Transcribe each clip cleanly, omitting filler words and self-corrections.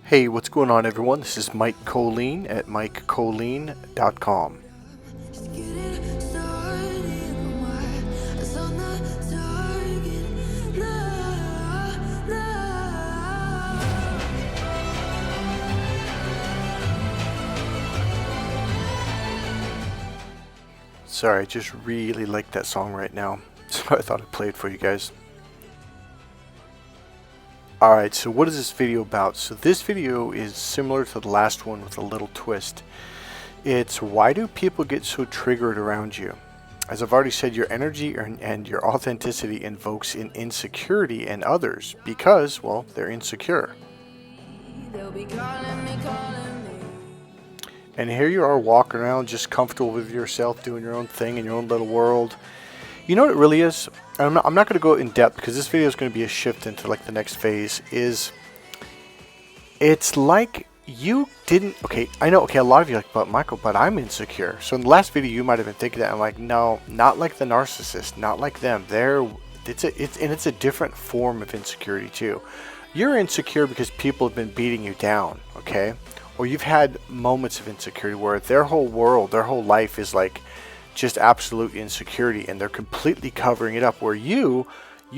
Hey, what's going on, everyone? This is Mike Colleen at MikeColleen.com. Sorry, I just really like that song right now, so I thought I'd play it for you guys. Alright, so what is this video about? So this video is similar to the last one with a little twist. It's why do people get so triggered around you? As I've already said, your energy and your authenticity invokes an insecurity in others because, well, they're insecure. And here you are walking around just comfortable with yourself, doing your own thing in your own little world. You know what it really is? I'm not going to go in depth because this video is going to be a shift into like the next phase. It's like you didn't. Okay, I know. Okay, a lot of you are like, but Michael, but I'm insecure. So in the last video, you might have been thinking that. I'm like, no, not like the narcissist, not like them. It's a different form of insecurity too. You're insecure because people have been beating you down. Okay. Or you've had moments of insecurity where their whole world, their whole life is like just absolute insecurity and they're completely covering it up, where you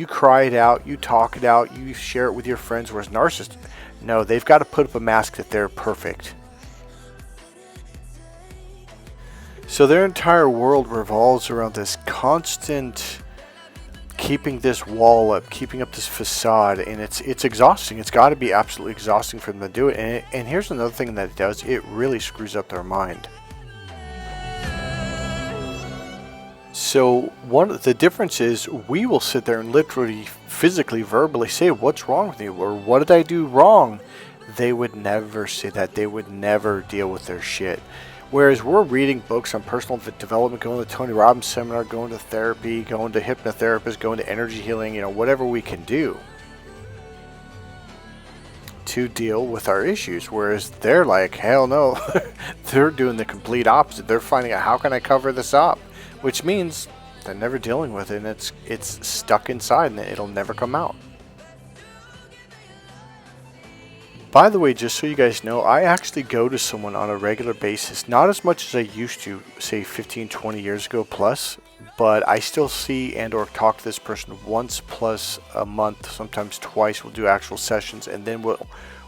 cry it out, you talk it out, you share it with your friends, whereas narcissists, no, they've got to put up a mask that they're perfect. So their entire world revolves around this constant keeping this wall up, keeping up this facade, and it's exhausting. It's got to be absolutely exhausting for them to do it. And here's another thing that it does: it really screws up their mind. So one of the difference is we will sit there and literally, physically, verbally say, "What's wrong with you?" or "What did I do wrong?" They would never say that. They would never deal with their shit. Whereas we're reading books on personal development, going to Tony Robbins seminar, going to therapy, going to hypnotherapists, going to energy healing, whatever we can do to deal with our issues. Whereas they're like, hell no, they're doing the complete opposite. They're finding out, how can I cover this up? Which means they're never dealing with it, and it's stuck inside and it'll never come out. By the way, just so you guys know, I actually go to someone on a regular basis. Not as much as I used to, say 15, 20 years ago plus, but I still see and or talk to this person once plus a month, sometimes twice. We'll do actual sessions, and then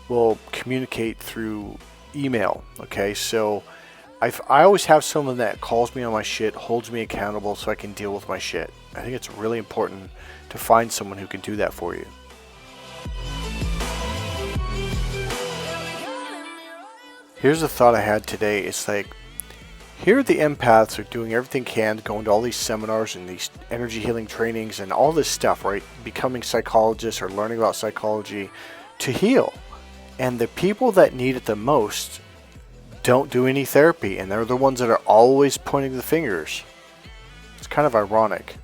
we'll communicate through email. Okay, so I always have someone that calls me on my shit, holds me accountable so I can deal with my shit. I think it's really important to find someone who can do that for you. Here's a thought I had today. It's like, here the empaths are doing everything can, going to all these seminars and these energy healing trainings and all this stuff, right? Becoming psychologists or learning about psychology to heal. And the people that need it the most don't do any therapy, and they're the ones that are always pointing the fingers. It's kind of ironic.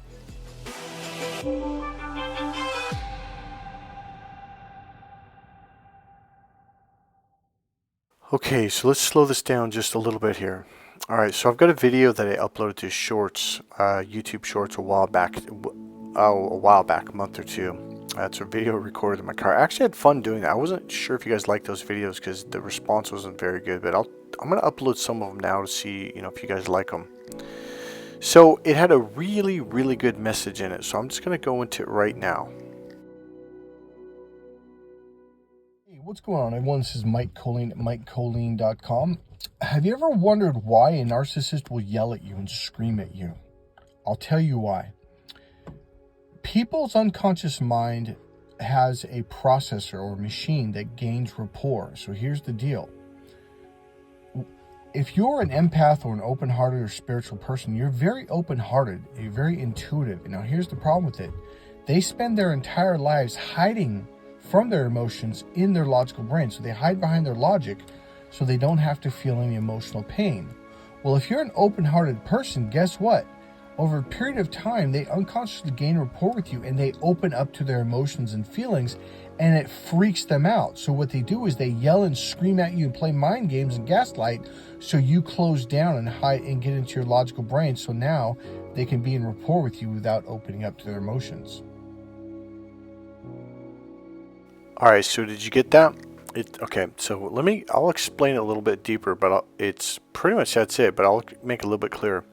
Okay, so let's slow this down just a little bit here. Alright, so I've got a video that I uploaded to Shorts, YouTube Shorts a while back, a month or two. It's a video recorded in my car. I actually had fun doing that. I wasn't sure if you guys liked those videos because the response wasn't very good, but I'm going to upload some of them now to see, if you guys like them. So it had a really, really good message in it, so I'm just going to go into it right now. What's going on, everyone? This is Mike Colleen at MikeColleen.com. Have you ever wondered why a narcissist will yell at you and scream at you? I'll tell you why. People's unconscious mind has a processor or machine that gains rapport. So here's the deal. If you're an empath or an open-hearted or spiritual person, you're very open-hearted, you're very intuitive. Now here's the problem with it. They spend their entire lives hiding from their emotions in their logical brain. So they hide behind their logic so they don't have to feel any emotional pain. Well, if you're an open-hearted person, guess what? Over a period of time, they unconsciously gain rapport with you and they open up to their emotions and feelings, and it freaks them out. So what they do is they yell and scream at you and play mind games and gaslight so you close down and hide and get into your logical brain, so now they can be in rapport with you without opening up to their emotions. Alright, so did you get that? Okay, so I'll explain it a little bit deeper, but it's pretty much that's it, but I'll make it a little bit clearer.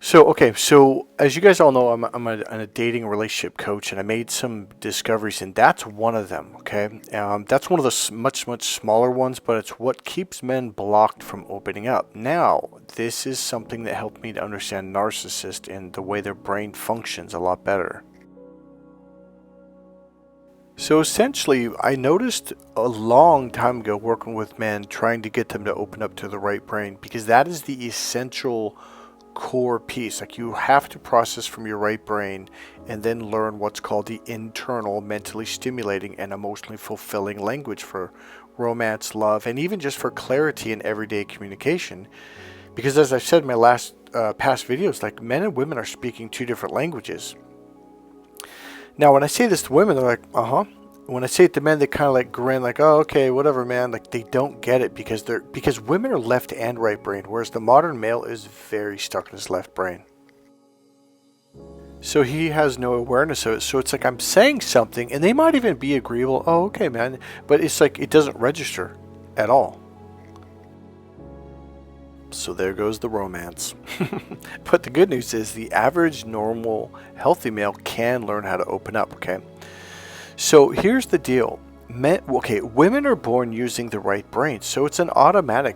So, okay, so as you guys all know, I'm a dating and relationship coach, and I made some discoveries, and that's one of them, okay? That's one of the much smaller ones, but it's what keeps men blocked from opening up. Now, this is something that helped me to understand narcissists and the way their brain functions a lot better. So essentially, I noticed a long time ago working with men, trying to get them to open up to the right brain, because that is the essential core piece. Like, you have to process from your right brain and then learn what's called the internal, mentally stimulating and emotionally fulfilling language for romance, love, and even just for clarity in everyday communication. Because as I've said in my past videos, like, men and women are speaking two different languages. Now, when I say this to women, they're like, uh-huh. When I say it to men, they kind of like grin, like, oh, okay, whatever, man. Like, they don't get it because women are left and right brain, whereas the modern male is very stuck in his left brain. So he has no awareness of it. So it's like I'm saying something, and they might even be agreeable. Oh, okay, man. But it's like it doesn't register at all. So there goes the romance. But the good news is the average, normal, healthy male can learn how to open up, okay? So here's the deal. Women are born using the right brain, so it's an automatic.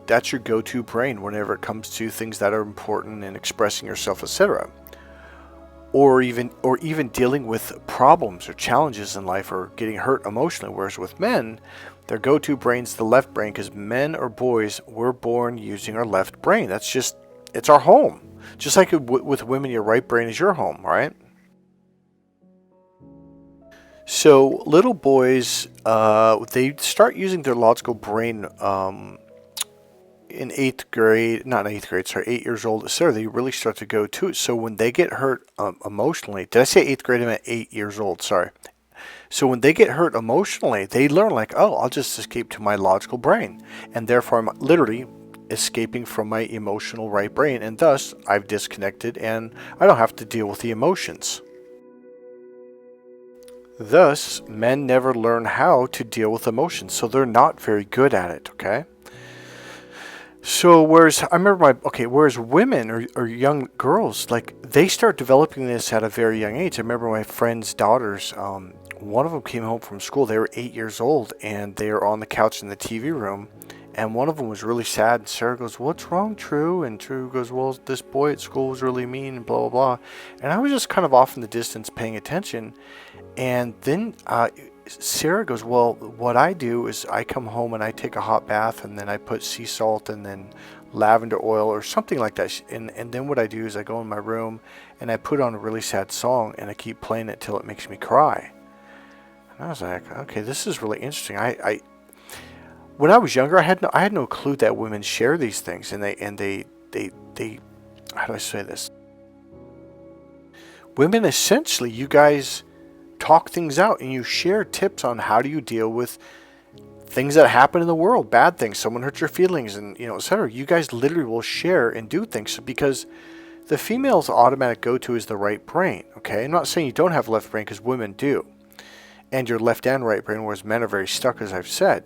That's your go-to brain whenever it comes to things that are important and expressing yourself, etc. Or even dealing with problems or challenges in life or getting hurt emotionally. Whereas with men, their go-to brain's the left brain, because men or boys, we're born using our left brain. It's our home. Just like with women, your right brain is your home, right? So little boys, they start using their logical brain in 8th grade, not 8th grade, sorry, 8 years old, etc. They really start to go to it. So when they get hurt emotionally, did I say 8th grade? I meant 8 years old, sorry. So when they get hurt emotionally, they learn like, oh, I'll just escape to my logical brain. And therefore, I'm literally escaping from my emotional right brain. And thus, I've disconnected and I don't have to deal with the emotions. Thus, men never learn how to deal with emotions, so they're not very good at it, okay? So whereas women or young girls, like, they start developing this at a very young age. I remember my friend's daughters, one of them came home from school, they were 8 years old, and they were on the couch in the TV room, and one of them was really sad, and Sarah goes, what's wrong, True? And True goes, well, this boy at school was really mean, and blah, blah, blah. And I was just kind of off in the distance paying attention. And then Sarah goes, well, what I do is I come home and I take a hot bath, and then I put sea salt and then lavender oil or something like that. And then what I do is I go in my room and I put on a really sad song and I keep playing it till it makes me cry. And I was like, okay, this is really interesting. When I was younger, I had no clue that women share these things, and they how do I say this? Women, essentially, you guys talk things out and you share tips on how do you deal with things that happen in the world, bad things, someone hurts your feelings, and etc. You guys literally will share and do things, because the female's automatic go-to is the right brain, okay? I'm not saying you don't have left brain, because women do, and your left and right brain, whereas men are very stuck, as I've said.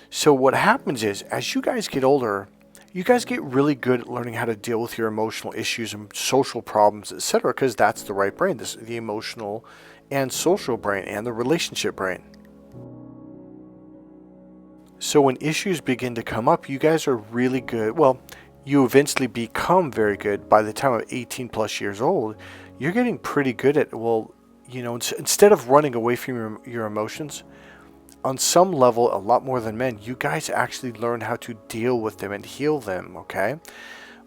So what happens is, as you guys get older, you guys get really good at learning how to deal with your emotional issues and social problems, etc., because that's the right brain, the emotional and social brain and the relationship brain. So when issues begin to come up, you guys are really good. Well, you eventually become very good. By the time of 18 plus years old, you're getting pretty good at, instead of running away from your emotions, on some level, a lot more than men, you guys actually learn how to deal with them and heal them, okay?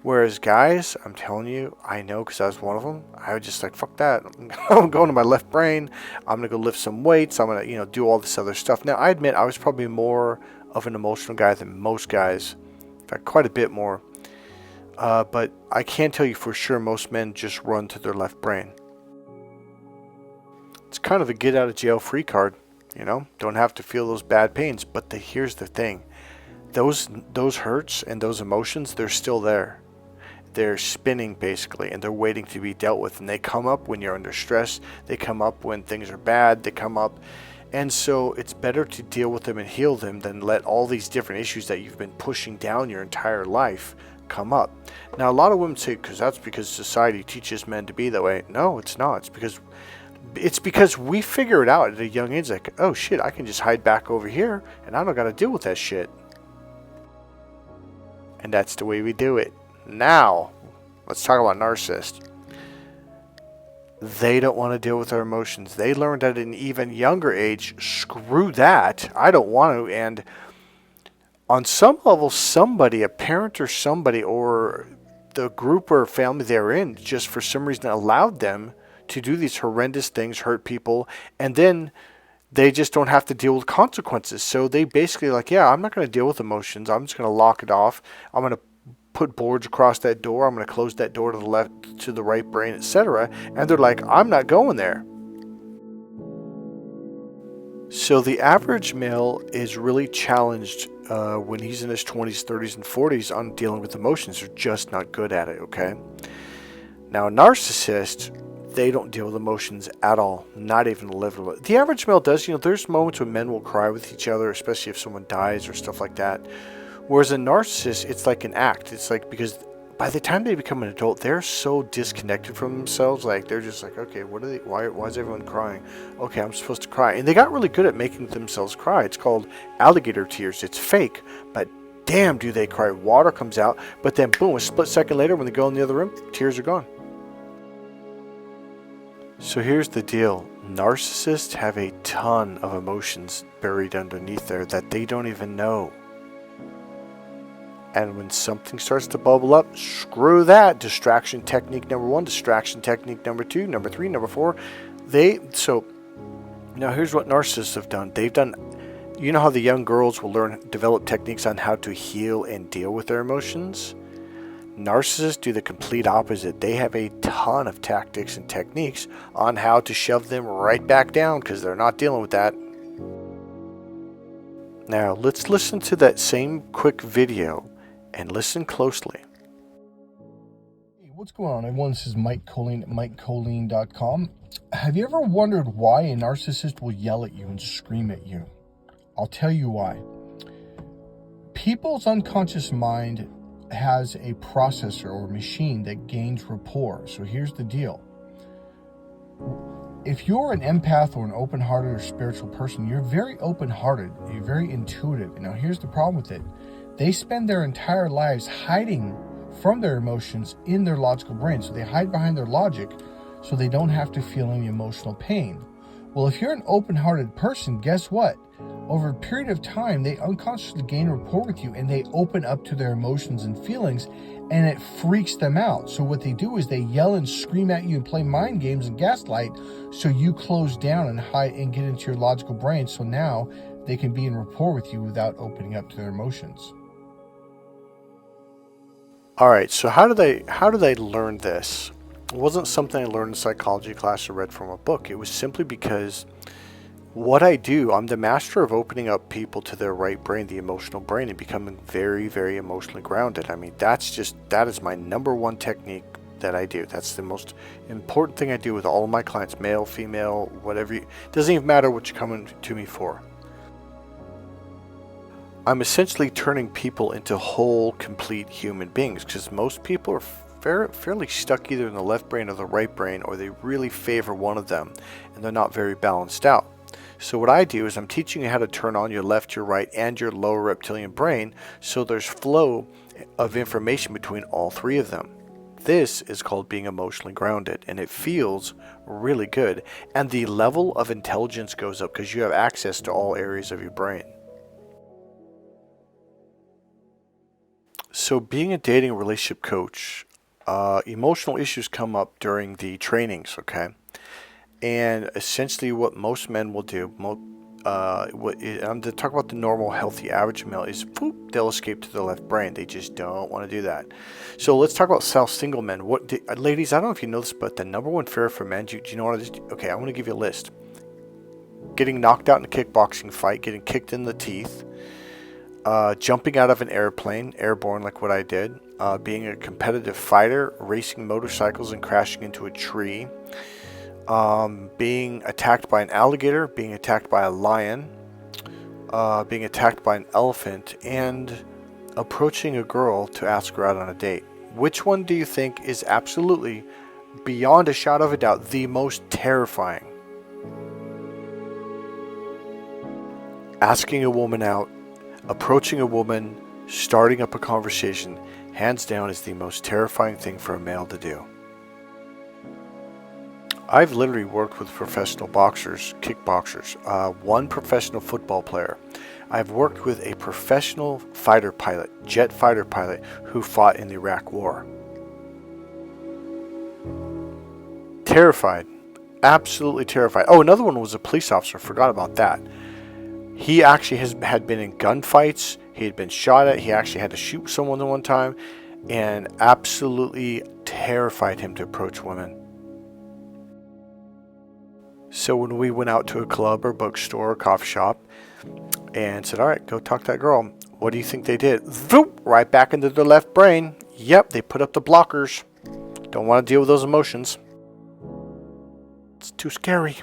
Whereas guys, I'm telling you, I know, because I was one of them. I was just like, fuck that. I'm going to my left brain. I'm going to go lift some weights. I'm going to, do all this other stuff. Now, I admit I was probably more of an emotional guy than most guys. In fact, quite a bit more. But I can tell you for sure most men just run to their left brain. It's kind of a get out of jail free card. Don't have to feel those bad pains. But here's the thing. Those hurts and those emotions, they're still there. They're spinning, basically, and they're waiting to be dealt with. And they come up when you're under stress. They come up when things are bad. They come up And so it's better to deal with them and heal them than let all these different issues that you've been pushing down your entire life come up. Now, a lot of women say, that's because society teaches men to be that way. No, it's not. It's because we figure it out at a young age, like, oh shit, I can just hide back over here and I don't got to deal with that shit. And that's the way we do it. Now, let's talk about narcissists. They don't want to deal with their emotions. They learned at an even younger age, screw that, I don't want to. And on some level, somebody, a parent or somebody, or the group or family they're in, just for some reason allowed them to do these horrendous things, hurt people, and then they just don't have to deal with consequences. So they basically like, yeah, I'm not going to deal with emotions. I'm just going to lock it off. I'm going to put boards across that door. I'm going to close that door to the left, to the right brain, etc. And they're like, I'm not going there. So the average male is really challenged when he's in his 20s, 30s, and 40s on dealing with emotions. They're just not good at it, okay? Now, a narcissist, they don't deal with emotions at all, not even a little. The average male does. There's moments when men will cry with each other, especially if someone dies or stuff like that. Whereas a narcissist, it's like an act. It's like, because by the time they become an adult, they're so disconnected from themselves. Like, they're just like, okay, why is everyone crying? Okay, I'm supposed to cry. And they got really good at making themselves cry. It's called alligator tears. It's fake, but damn, do they cry. Water comes out, but then boom, a split second later when they go in the other room, tears are gone. So here's the deal. Narcissists have a ton of emotions buried underneath there that they don't even know. And when something starts to bubble up, screw that. Distraction technique number 1, distraction technique number 2, number 3, number 4. So now here's what narcissists have done. They've done, you know how the young girls will develop techniques on how to heal and deal with their emotions? Narcissists do the complete opposite. They have a ton of tactics and techniques on how to shove them right back down because they're not dealing with that. Now, let's listen to that same quick video and listen closely. Hey, what's going on, everyone? This is Mike Colleen at MikeColleen.com. Have you ever wondered why a narcissist will yell at you and scream at you? I'll tell you why. People's unconscious mind has a processor or machine that gains rapport. So here's the deal. If you're an empath or an open-hearted or spiritual person, you're very open-hearted, you're very intuitive. Now here's the problem with it. They spend their entire lives hiding from their emotions in their logical brain. So they hide behind their logic so they don't have to feel any emotional pain. Well, if you're an open-hearted person, guess what? Over a period of time, they unconsciously gain rapport with you and they open up to their emotions and feelings, and it freaks them out. So what they do is they yell and scream at you and play mind games and gaslight so you close down and hide and get into your logical brain. So now they can be in rapport with you without opening up to their emotions. All right, so how do they learn this? It wasn't something I learned in psychology class or read from a book. It was simply because what I do, I'm the master of opening up people to their right brain, the emotional brain, and becoming very, very emotionally grounded. I mean, that is my number one technique that I do. That's the most important thing I do with all of my clients, male, female, whatever. It doesn't even matter what you're coming to me for. I'm essentially turning people into whole, complete human beings, because most people are fairly stuck either in the left brain or the right brain, or they really favor one of them, and they're not very balanced out. So what I do is I'm teaching you how to turn on your left, your right, and your lower reptilian brain so there's flow of information between all three of them. This is called being emotionally grounded, and it feels really good. And the level of intelligence goes up because you have access to all areas of your brain. So being a dating relationship coach, emotional issues come up during the trainings, okay? And essentially what most men will do, I'm going to talk about the normal, healthy, average male, is they'll escape to the left brain. They just don't want to do that. So let's talk about single men. Ladies, I don't know if you know this, but the number one fear for men, do you know what it is? Okay, I'm going to give you a list. Getting knocked out in a kickboxing fight, getting kicked in the teeth, jumping out of an airplane, airborne like what I did, being a competitive fighter, racing motorcycles and crashing into a tree, being attacked by an alligator, being attacked by a lion, being attacked by an elephant, and approaching a girl to ask her out on a date. Which one do you think is absolutely, beyond a shadow of a doubt, the most terrifying? Asking a woman out, approaching a woman, starting up a conversation, hands down is the most terrifying thing for a male to do. I've literally worked with professional boxers, kickboxers, one professional football player. I've worked with a professional fighter pilot, jet fighter pilot, who fought in the Iraq War. Terrified. Absolutely terrified. Oh, another one was a police officer. Forgot about that. He actually had been in gunfights. He had been shot at. He actually had to shoot someone at one time, and absolutely terrified him to approach women. So when we went out to a club or bookstore or coffee shop and said, all right, go talk to that girl, what do you think they did? Voop, right back into their left brain. Yep, they put up the blockers. Don't want to deal with those emotions. It's too scary.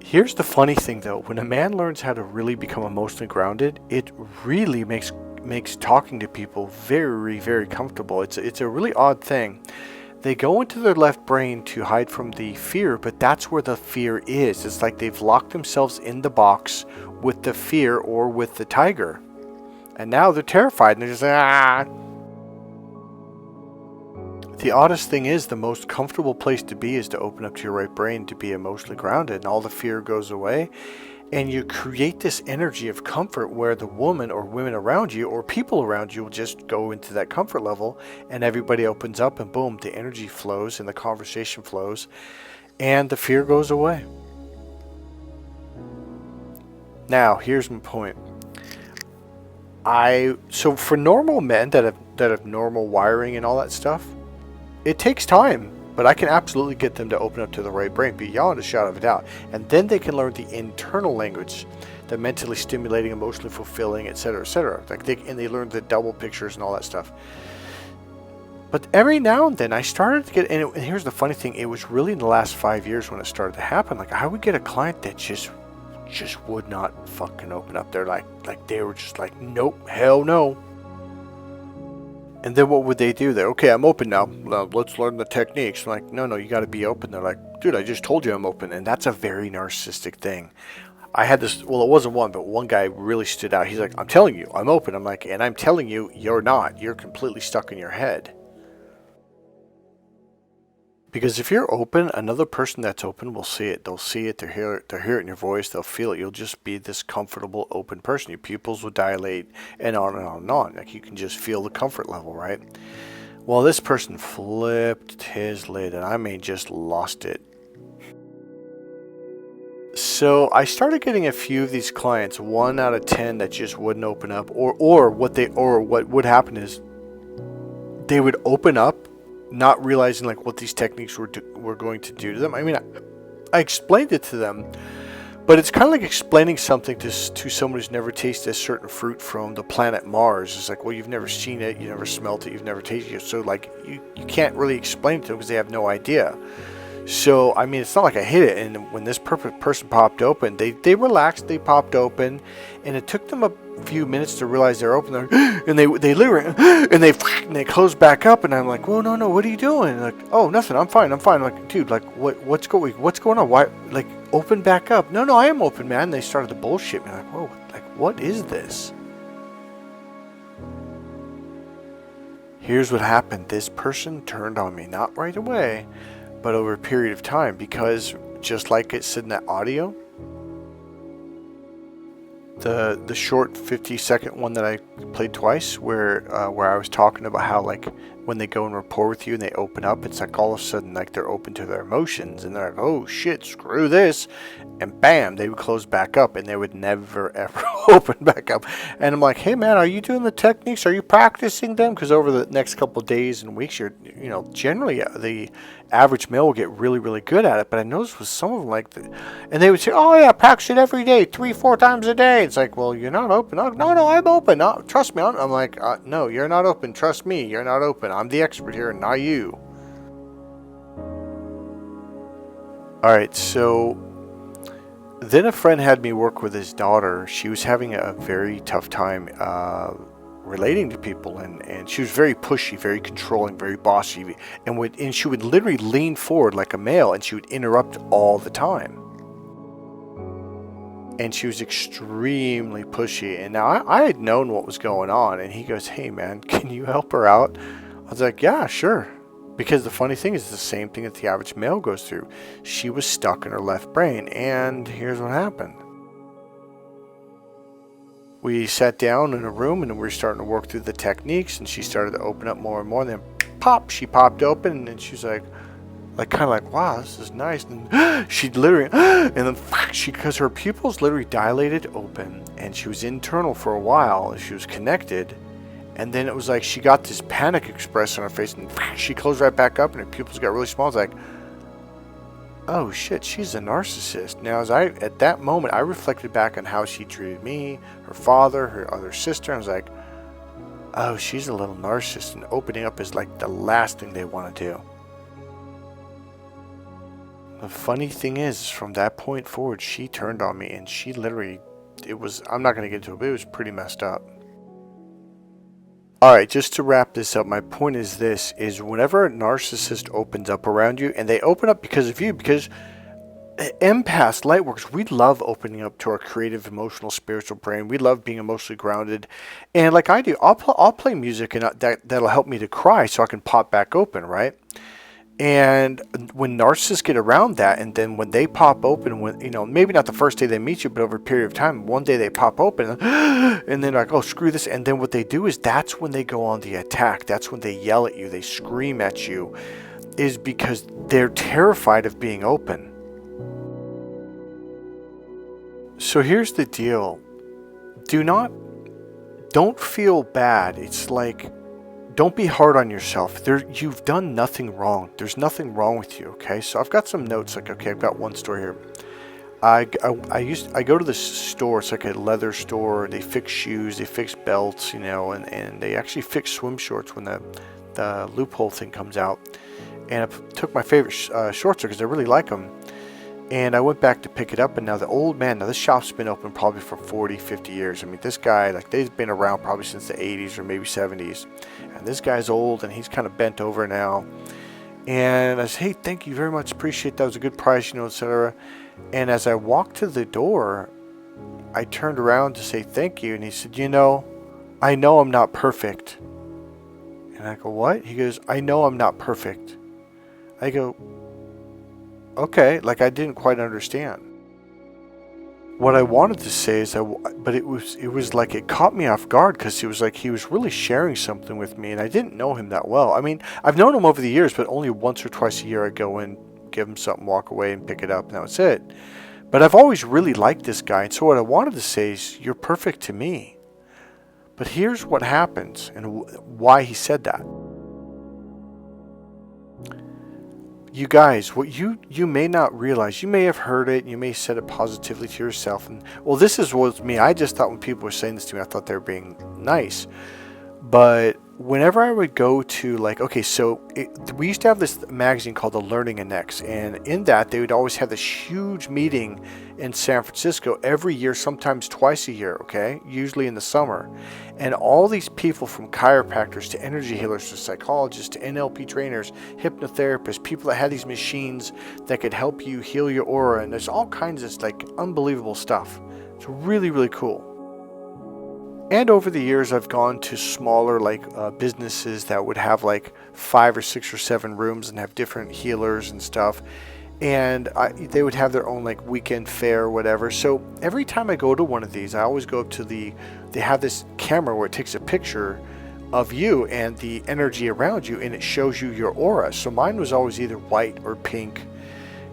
Here's the funny thing though, when a man learns how to really become emotionally grounded, it really makes talking to people very, very comfortable. It's a really odd thing. They go into their left brain to hide from the fear, but that's where the fear is. It's like they've locked themselves in the box with the fear or with the tiger. And now they're terrified and they're just like, ah. The oddest thing is, the most comfortable place to be is to open up to your right brain, to be emotionally grounded, and all the fear goes away. And you create this energy of comfort where the woman or women around you or people around you will just go into that comfort level, and everybody opens up, and boom, the energy flows and the conversation flows and the fear goes away. Now, here's my point. So for normal men that have normal wiring and all that stuff, it takes time. But I can absolutely get them to open up to the right brain beyond a shadow of a doubt. And then they can learn the internal language, the mentally stimulating, emotionally fulfilling, etc., etc. They learn the double pictures and all that stuff. But every now and then I started to get, and here's the funny thing, it was really in the last 5 years when it started to happen. Like, I would get a client that just would not fucking open up. They're like they were just like, nope, hell no. And then what would they do? They're, okay, I'm open now. Let's learn the techniques. I'm like, no, you got to be open. They're like, dude, I just told you I'm open. And that's a very narcissistic thing. I had this, well, it wasn't one, but one guy really stood out. He's like, I'm telling you, I'm open. I'm like, and I'm telling you, you're not. You're completely stuck in your head. Because if you're open, another person that's open will see it. They'll see it. They'll hear it in your voice. They'll feel it. You'll just be this comfortable, open person. Your pupils will dilate and on and on and on. Like, you can just feel the comfort level, right? Well, this person flipped his lid, and I mean just lost it. So I started getting a few of these clients, 1 out of 10 that just wouldn't open up, or what would happen is they would open up, not realizing like what these techniques were going to do to them. I mean, I explained it to them, but it's kind of like explaining something to someone who's never tasted a certain fruit from the planet Mars. It's like, well, you've never seen it, you never smelt it, you've never tasted it, so like you can't really explain it to them because they have no idea. So I mean, it's not like I hit it. And when this person popped open, they relaxed, they popped open, and it took them a few minutes to realize they're open there, and they literally and they closed back up, and I'm like, whoa, no, what are you doing? Like, oh, nothing, I'm fine. I'm like, dude, like what's going on? Why, like, open back up? No, I am open, man. And they started to bullshit me, like, whoa, like, what is this? Here's what happened. This person turned on me, not right away, but over a period of time, because just like it said in that audio, the short 50-second one that I played twice, where I was talking about how, like, when they go in rapport with you and they open up, it's like all of a sudden, like, they're open to their emotions, and they're like, oh shit, screw this, and bam, they would close back up, and they would never ever open back up. And I'm like, hey man, are you doing the techniques? Are you practicing them? Because over the next couple of days and weeks, generally the average male will get really, really good at it. But I noticed with some of them, like, and they would say, oh yeah, practice it every day, 3-4 times a day. It's like, well, you're not open. No, I'm open. No, trust me. I'm like, no, you're not open. Trust me, you're not open. I'm the expert here, not you. All right, so then a friend had me work with his daughter. She was having a very tough time relating to people, and she was very pushy, very controlling, very bossy, and she would literally lean forward like a male, and she would interrupt all the time. And she was extremely pushy. And now I had known what was going on, and he goes, "Hey man, can you help her out?" I was like, "Yeah, sure." Because the funny thing is the same thing that the average male goes through. She was stuck in her left brain, and here's what happened. We sat down in a room and we were starting to work through the techniques, and she started to open up more and more, and then pop, she popped open, and she's like kind of like, wow, this is nice. And she literally, and then because her pupils literally dilated open, and she was internal for a while, she was connected. And then it was like she got this panic expression on her face, and she closed right back up, and her pupils got really small. It's like, oh shit, she's a narcissist. Now, at that moment, I reflected back on how she treated me, her father, her other sister, and I was like, oh, she's a little narcissist, and opening up is like the last thing they want to do. The funny thing is, from that point forward, she turned on me, and she literally, I'm not going to get into it, but it was pretty messed up. Alright, just to wrap this up, my point is this, is whenever a narcissist opens up around you, and they open up because of you, because empaths, lightworkers, we love opening up to our creative, emotional, spiritual brain. We love being emotionally grounded. And like I do, I'll play music and that'll help me to cry so I can pop back open, right? And when narcissists get around that, and then when they pop open, when maybe not the first day they meet you, but over a period of time, one day they pop open, and then like, oh, screw this. And then what they do is that's when they go on the attack. That's when they yell at you, they scream at you, is because they're terrified of being open. So here's the deal. Don't feel bad. It's like, don't be hard on yourself. You've done nothing wrong. There's nothing wrong with you, okay? So I've got some notes. Like, okay, I've got one story here. I go to this store. It's like a leather store. They fix shoes. They fix belts, and they actually fix swim shorts when the loophole thing comes out. And I took my favorite shorts because I really like them. And I went back to pick it up, and now the old man, this shop's been open probably for 40, 50 years. I mean, this guy, like, they've been around probably since the 80s or maybe 70s. And this guy's old, and he's kind of bent over now. And I said, hey, thank you very much. Appreciate that. It was a good price, etc. And as I walked to the door, I turned around to say thank you. And he said, I know I'm not perfect. And I go, what? He goes, I know I'm not perfect. I go, okay, like I didn't quite understand. What I wanted to say is but it was like it caught me off guard, because it was like he was really sharing something with me, and I didn't know him that well. I mean, I've known him over the years, but only once or twice a year I go in, give him something, walk away, and pick it up, and that was it. But I've always really liked this guy, and so what I wanted to say is, you're perfect to me. But here's what happens, and why he said that. You guys, what you may not realize, you may have heard it, and you may said it positively to yourself, and well, this was me. I just thought when people were saying this to me, I thought they were being nice. But whenever I would go to, like, okay, so we used to have this magazine called The Learning Index, and in that they would always have this huge meeting in San Francisco every year, sometimes twice a year, okay, usually in the summer. And all these people, from chiropractors to energy healers to psychologists to NLP trainers, hypnotherapists, people that had these machines that could help you heal your aura, and there's all kinds of like unbelievable stuff. It's really, really cool. And over the years, I've gone to smaller businesses that would have like 5 or 6 or 7 rooms and have different healers and stuff. And they would have their own like weekend fair or whatever. So every time I go to one of these, I always go up to they have this camera where it takes a picture of you and the energy around you, and it shows you your aura. So mine was always either white or pink.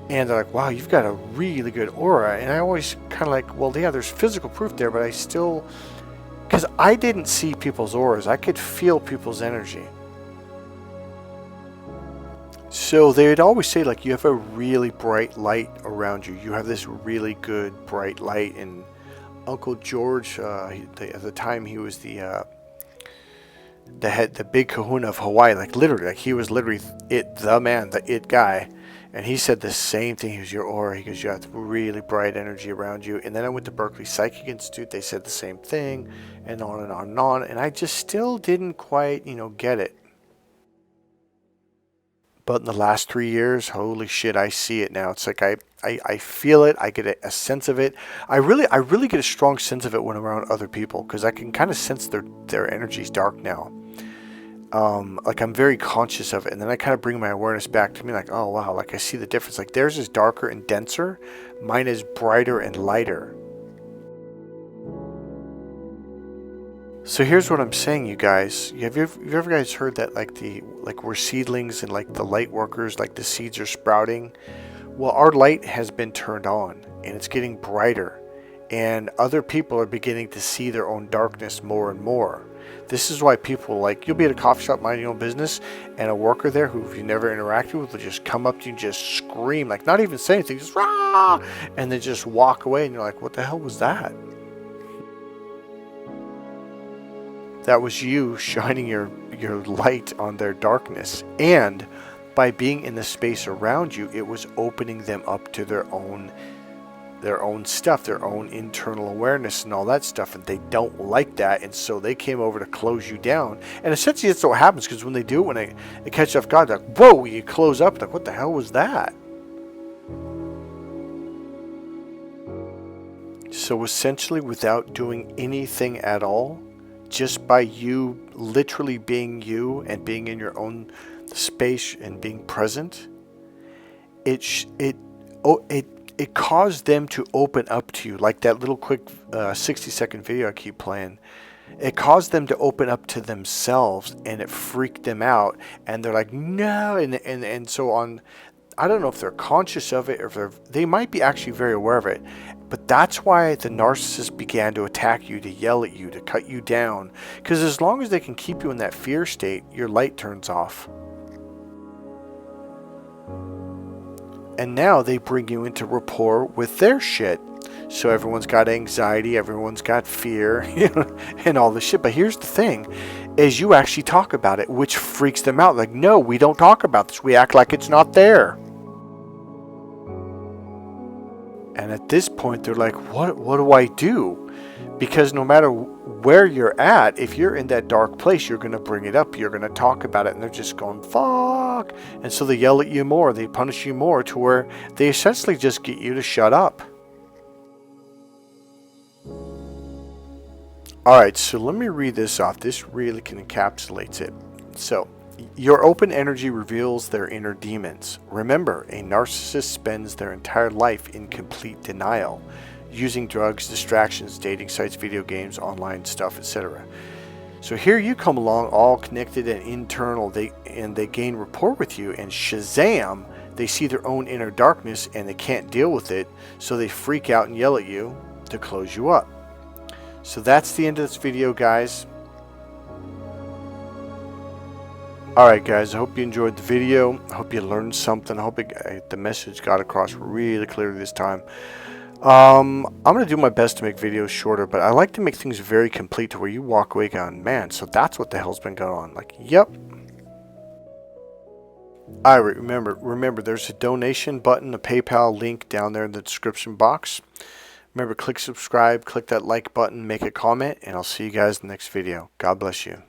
And they're like, wow, you've got a really good aura. And I always kind of like, well, yeah, there's physical proof there, but I still... Because I didn't see people's auras. I could feel people's energy. So they would always say, like, you have a really bright light around you. You have this really good bright light. And Uncle George, at the time, he was the big kahuna of Hawaii. Like, literally, like, he was literally the man, the it guy. And he said the same thing. He goes, your aura. He goes, you have really bright energy around you. And then I went to Berkeley Psychic Institute. They said the same thing, and on and on and on. And I just still didn't quite, get it. But in the last 3 years, holy shit, I see it now. It's like I feel it. I get a sense of it. I really get a strong sense of it when I'm around other people, because I can kind of sense their energy's dark now. Like I'm very conscious of it, and then I kind of bring my awareness back to me, like, oh wow, like I see the difference. Like theirs is darker and denser, mine is brighter and lighter. So here's what I'm saying, you guys. Have you ever guys heard that like we're seedlings and like the light workers, like the seeds are sprouting? Well, our light has been turned on and it's getting brighter, and other people are beginning to see their own darkness more and more. This is why people, like, you'll be at a coffee shop minding your own business, and a worker there who you never interacted with will just come up to you and just scream, like not even say anything, just rah, and then just walk away, and you're like, what the hell was that? That was you shining your light on their darkness. And by being in the space around you, it was opening them up to their own stuff, their own internal awareness and all that stuff, and they don't like that, and so they came over to close you down. And essentially that's what happens, because when they do, when they catch you off guard, they're like, whoa, you close up, like, what the hell was that? So essentially, without doing anything at all, just by you literally being you and being in your own space and being present, it caused them to open up to you, like that little quick 60-second video I keep playing. It caused them to open up to themselves, and it freaked them out, and they're like, no, and so on. I don't know if they're conscious of it, or if they might be actually very aware of it, but that's why the narcissist began to attack you, to yell at you, to cut you down, because as long as they can keep you in that fear state, your light turns off. And now they bring you into rapport with their shit. So everyone's got anxiety, everyone's got fear, and all this shit. But here's the thing, is you actually talk about it, which freaks them out. Like, no, we don't talk about this. We act like it's not there. And at this point, they're like, what do I do? Because no matter where you're at, if you're in that dark place, you're going to bring it up. You're going to talk about it. And they're just going, fuck. And so they yell at you more. They punish you more, to where they essentially just get you to shut up. Alright, so let me read this off. This really encapsulates it. So, your open energy reveals their inner demons. Remember, a narcissist spends their entire life in complete denial, using drugs, distractions, dating sites, video games, online stuff, etc. So here you come along, all connected and internal, they gain rapport with you, and shazam, they see their own inner darkness and they can't deal with it, so they freak out and yell at you to close you up. So that's the end of this video, guys. Alright guys, I hope you enjoyed the video. I hope you learned something. I hope the message got across really clearly this time. I'm going to do my best to make videos shorter, but I like to make things very complete, to where you walk away going, man, so that's what the hell's been going on. Like, yep. Alright, remember, there's a donation button, a PayPal link down there in the description box. Remember, click subscribe, click that like button, make a comment, and I'll see you guys in the next video. God bless you.